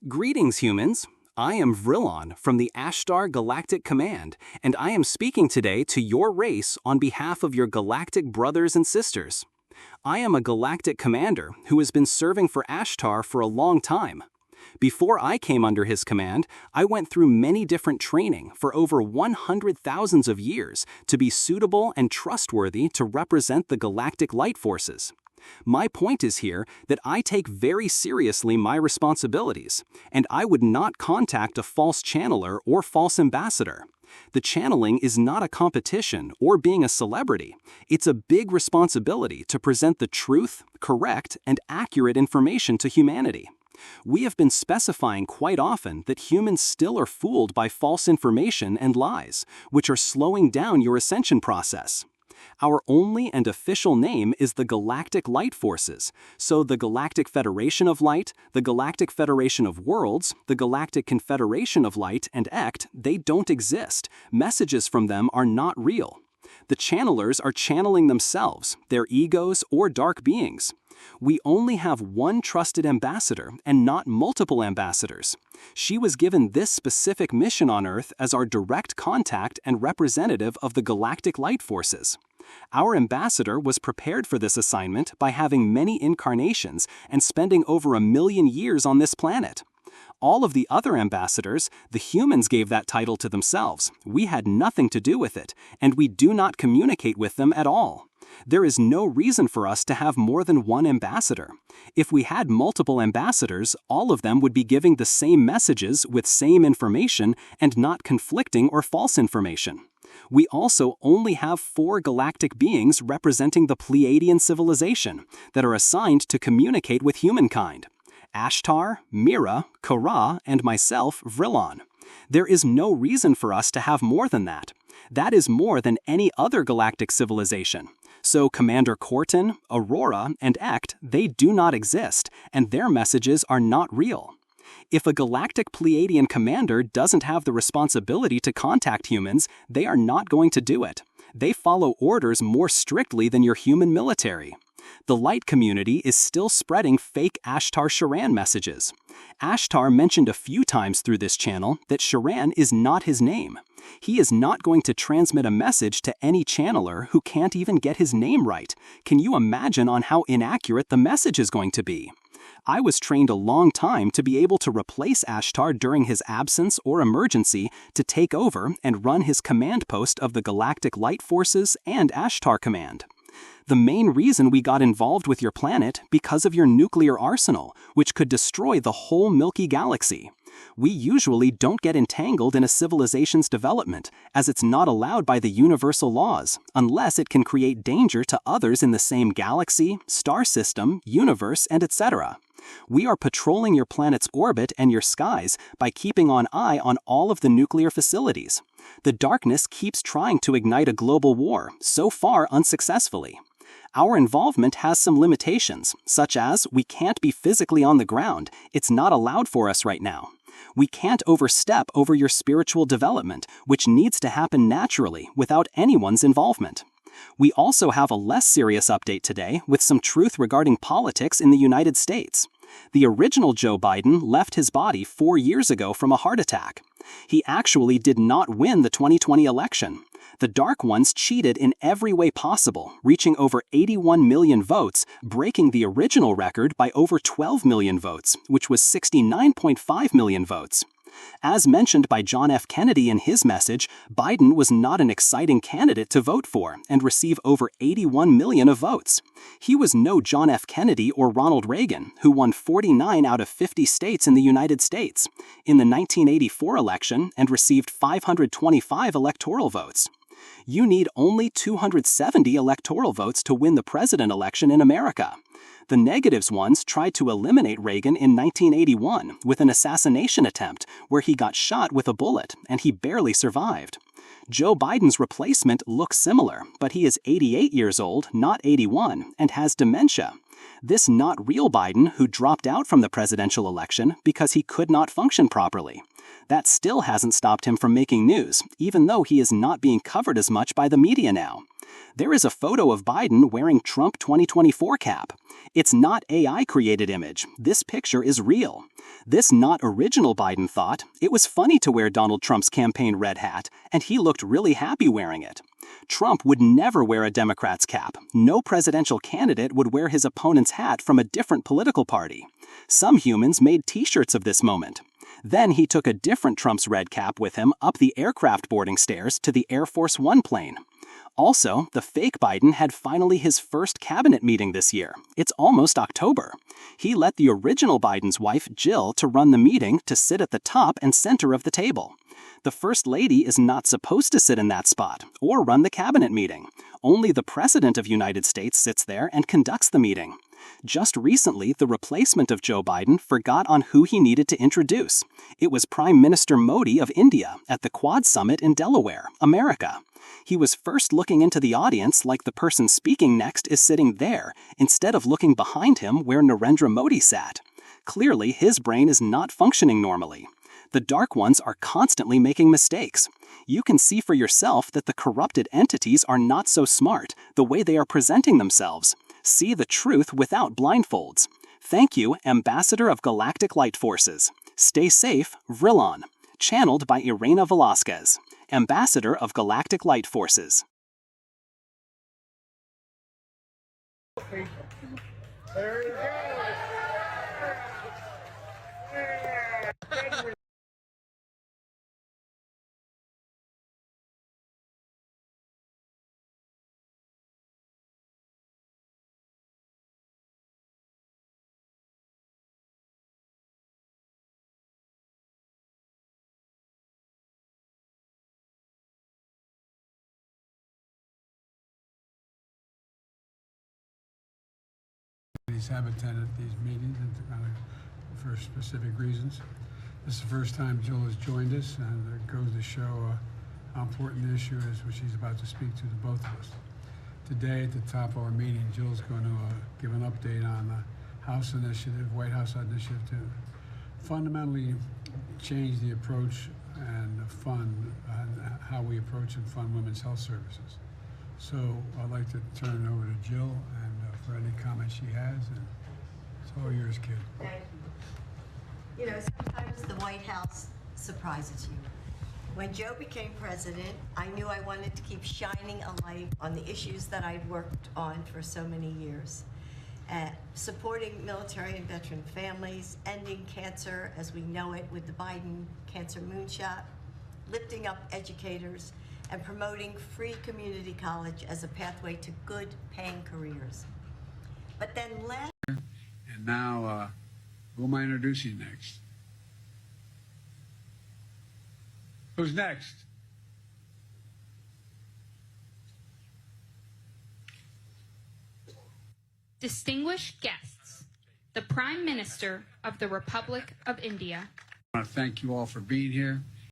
Greetings, humans. I am Vrillon from the Ashtar Galactic Command, and I am speaking today to your race on behalf of your galactic brothers and sisters. I am a galactic commander who has been serving for Ashtar for a long time. Before I came under his command, I went through many different training for over 100,000 of years to be suitable and trustworthy to represent the galactic light forces. My point is here that I take very seriously my responsibilities, and I would not contact a false channeler or false ambassador. The channeling is not a competition or being a celebrity. It's a big responsibility to present the truth, correct, and accurate information to humanity. We have been specifying quite often that humans still are fooled by false information and lies, which are slowing down your ascension process. Our only and official name is the Galactic Light Forces, so the Galactic Federation of Light, the Galactic Federation of Worlds, the Galactic Confederation of Light, and ECT, they don't exist. Messages from them are not real. The channelers are channeling themselves, their egos, or dark beings. We only have one trusted ambassador and not multiple ambassadors. She was given this specific mission on Earth as our direct contact and representative of the Galactic Light Forces. Our ambassador was prepared for this assignment by having many incarnations and spending over 1 million years on this planet. All of the other ambassadors, the humans gave that title to themselves. We had nothing to do with it, and we do not communicate with them at all. There is no reason for us to have more than one ambassador. If we had multiple ambassadors, all of them would be giving the same messages with same information and not conflicting or false information. We also only have 4 galactic beings representing the Pleiadian civilization that are assigned to communicate with humankind: Ashtar, Mira, Kara, and myself, Vrillon. There is no reason for us to have more than that. That is more than any other galactic civilization. So Commander Corton, Aurora, and ECT, they do not exist, and their messages are not real. If a galactic Pleiadian commander doesn't have the responsibility to contact humans, they are not going to do it. They follow orders more strictly than your human military. The light community is still spreading fake Ashtar Sharan messages. Ashtar mentioned a few times through this channel that Sharan is not his name. He is not going to transmit a message to any channeler who can't even get his name right. Can you imagine on how inaccurate the message is going to be? I was trained a long time to be able to replace Ashtar during his absence or emergency to take over and run his command post of the Galactic Light Forces and Ashtar Command. The main reason we got involved with your planet because of your nuclear arsenal, which could destroy the whole Milky Galaxy. We usually don't get entangled in a civilization's development, as it's not allowed by the universal laws, unless it can create danger to others in the same galaxy, star system, universe, and etc. We are patrolling your planet's orbit and your skies by keeping an eye on all of the nuclear facilities. The darkness keeps trying to ignite a global war, so far unsuccessfully. Our involvement has some limitations, such as we can't be physically on the ground. It's not allowed for us right now. We can't overstep over your spiritual development, which needs to happen naturally without anyone's involvement. We also have a less serious update today with some truth regarding politics in the United States. The original Joe Biden left his body 4 years ago from a heart attack. He actually did not win the 2020 election. The dark ones cheated in every way possible, reaching over 81 million votes, breaking the original record by over 12 million votes, which was 69.5 million votes. As mentioned by John F. Kennedy in his message, Biden was not an exciting candidate to vote for and receive over 81 million of votes. He was no John F. Kennedy or Ronald Reagan, who won 49 out of 50 states in the United States in the 1984 election and received 525 electoral votes. You need only 270 electoral votes to win the president election in America. The negatives ones tried to eliminate Reagan in 1981 with an assassination attempt where he got shot with a bullet and he barely survived. Joe Biden's replacement looks similar, but he is 88 years old, not 81, and has dementia. This not real Biden who dropped out from the presidential election because he could not function properly. That still hasn't stopped him from making news, even though he is not being covered as much by the media now. There is a photo of Biden wearing Trump 2024 cap. It's not AI-created image. This picture is real. This not original Biden thought it was funny to wear Donald Trump's campaign red hat, and he looked really happy wearing it. Trump would never wear a Democrat's cap. No presidential candidate would wear his opponent's hat from a different political party. Some humans made t-shirts of this moment. Then he took a different Trump's red cap with him up the aircraft boarding stairs to the Air Force One plane. Also, the fake Biden had finally his first cabinet meeting this year. It's almost October. He let the original Biden's wife, Jill, to run the meeting to sit at the top and center of the table. The First Lady is not supposed to sit in that spot or run the cabinet meeting. Only the President of the United States sits there and conducts the meeting. Just recently, the replacement of Joe Biden forgot on who he needed to introduce. It was Prime Minister Modi of India at the Quad Summit in Delaware, America. He was first looking into the audience like the person speaking next is sitting there, instead of looking behind him where Narendra Modi sat. Clearly, his brain is not functioning normally. The dark ones are constantly making mistakes. You can see for yourself that the corrupted entities are not so smart the way they are presenting themselves. See the truth without blindfolds. Thank you, Ambassador of Galactic Light Forces. Stay safe, Vrillon. Channeled by Erena Velazquez, Ambassador of Galactic Light Forces. There you go. He's habited these meetings for specific reasons. This is the first time Jill has joined us, and it goes to show how important the issue is, which she's about to speak to both of us. Today, at the top of our meeting, Jill's going to give an update on the House initiative, White House initiative, to fundamentally change the approach and fund how we approach and fund women's health services. So I'd like to turn it over to Jill and for any comments she has, and it's all yours, kid. Thank you. You know, sometimes the White House surprises you. When Joe became president, I knew I wanted to keep shining a light on the issues that I'd worked on for so many years. Supporting military and veteran families, ending cancer as we know it with the Biden cancer moonshot, lifting up educators, and promoting free community college as a pathway to good paying careers. But then And now, who am I introducing next? Who's next? Distinguished guests, the Prime Minister of the Republic of India. I want to thank you all for being here.